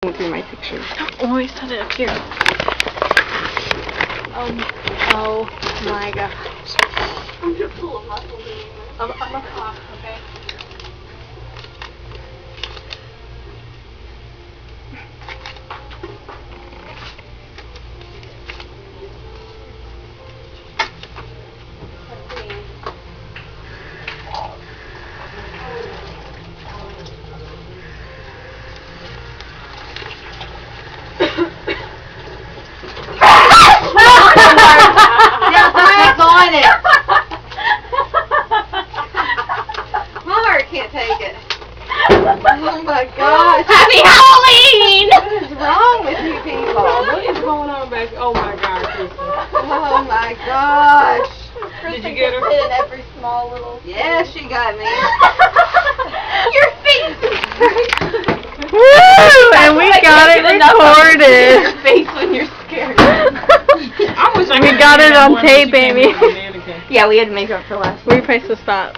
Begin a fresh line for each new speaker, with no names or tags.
through my pictures.
Oh, I set it up here.
Oh my gosh.
I'm just full of muscles anyway. I'm a cough, okay?
On it. My heart can't take it. Oh my gosh.
Happy Halloween!
What is wrong with you people?
What is going on back? Oh my God, Kristen.
Oh my gosh.
Did you get her?
In every small little. Yeah, she got me.
Your face!
Woo! And we got it recorded.
Your face when you're scared.
I wish I
We
could
got
have
it on
one, but
tape,
you can't
Amy.
do it, man, okay.
Yeah, we had to make up for last.
We pressed the stop.